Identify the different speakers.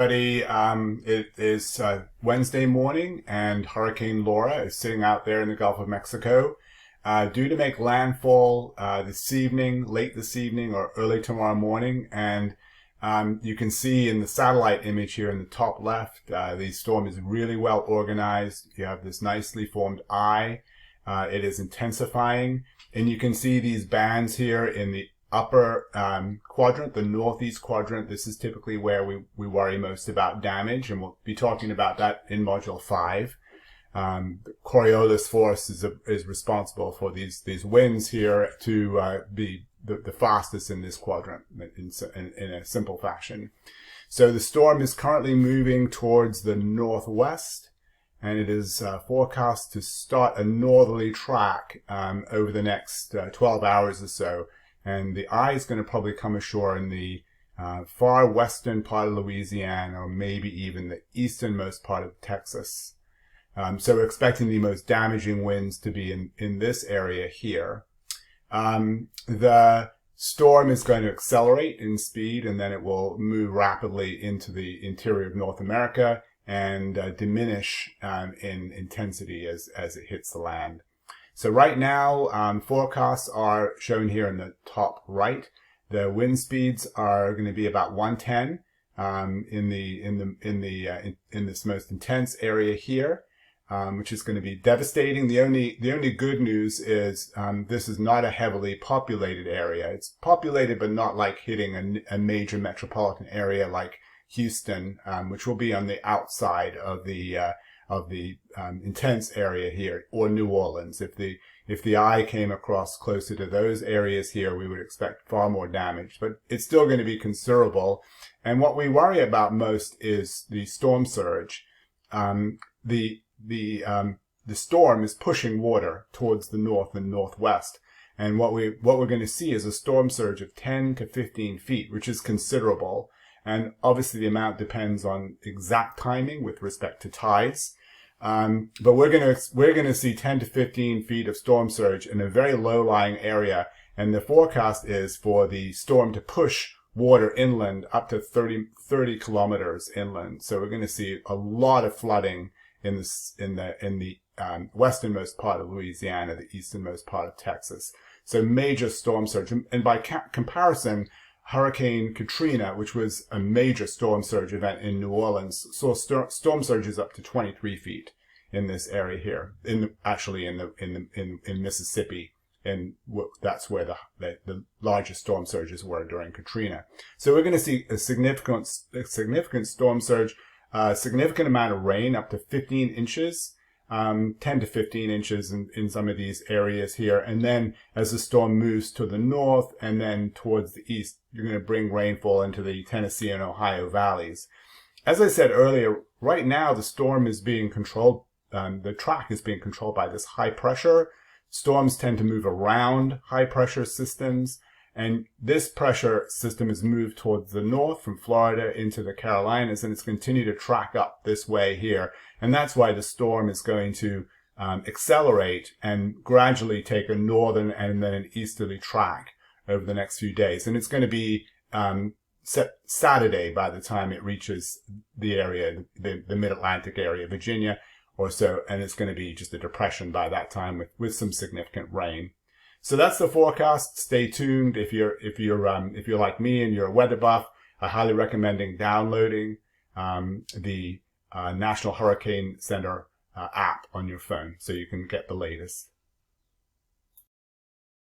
Speaker 1: Buddy, it is Wednesday morning, and Hurricane Laura is sitting out there in the Gulf of Mexico, due to make landfall this evening, late this evening, or early tomorrow morning. And you can see in the satellite image here in the top left, the storm is really well organized. You have this nicely formed eye. It is intensifying, and you can see these bands here in the upper quadrant, the northeast quadrant. This is typically where we worry most about damage, and we'll be talking about that in Module 5. The Coriolis force is responsible for these winds here to be the fastest in this quadrant in a simple fashion. So the storm is currently moving towards the northwest, and it is forecast to start a northerly track over the next 12 hours or so. And the eye is going to probably come ashore in the far western part of Louisiana, or maybe even the easternmost part of Texas. So we're expecting the most damaging winds to be in this area here. The storm is going to accelerate in speed, and then it will move rapidly into the interior of North America and diminish in intensity as it hits the land. So right now, forecasts are shown here in the top right. The wind speeds are going to be about 110 in this most intense area here, which is going to be devastating. The only good news is this is not a heavily populated area. It's populated, but not like hitting a major metropolitan area like Houston, which will be on the outside of the intense area here, or New Orleans. If the eye came across closer to those areas here, we would expect far more damage, but it's still going to be considerable. And what we worry about most is the storm surge. The storm is pushing water towards the north and northwest, and what we're going to see is a storm surge of 10 to 15 feet, which is considerable. And obviously the amount depends on exact timing with respect to tides. But we're going to see 10 to 15 feet of storm surge in a very low-lying area, and the forecast is for the storm to push water inland up to 30 kilometers inland. So we're going to see a lot of flooding in the westernmost part of Louisiana, the easternmost part of Texas. So major storm surge, and by comparison, Hurricane Katrina, which was a major storm surge event in New Orleans, saw storm surges up to 23 feet in this area here. In Mississippi, and that's where the largest storm surges were during Katrina. So we're going to see a significant storm surge, a significant amount of rain, up to 15 inches. 10 to 15 inches in some of these areas here. And then as the storm moves to the north and then towards the east, you're going to bring rainfall into the Tennessee and Ohio valleys. As I said earlier, right now the storm is being controlled, the track is being controlled by this high pressure. Storms tend to move around high pressure systems, and this pressure system is moved towards the north from Florida into the Carolinas, and it's continued to track up this way here. And that's why the storm is going to accelerate and gradually take a northern and then an easterly track over the next few days. And it's going to be Saturday by the time it reaches the area, the mid-Atlantic area, Virginia or so, and it's going to be just a depression by that time with some significant rain. So that's the forecast. Stay tuned. If you're like me and you're a weather buff, I highly recommend downloading the National Hurricane Center app on your phone so you can get the latest.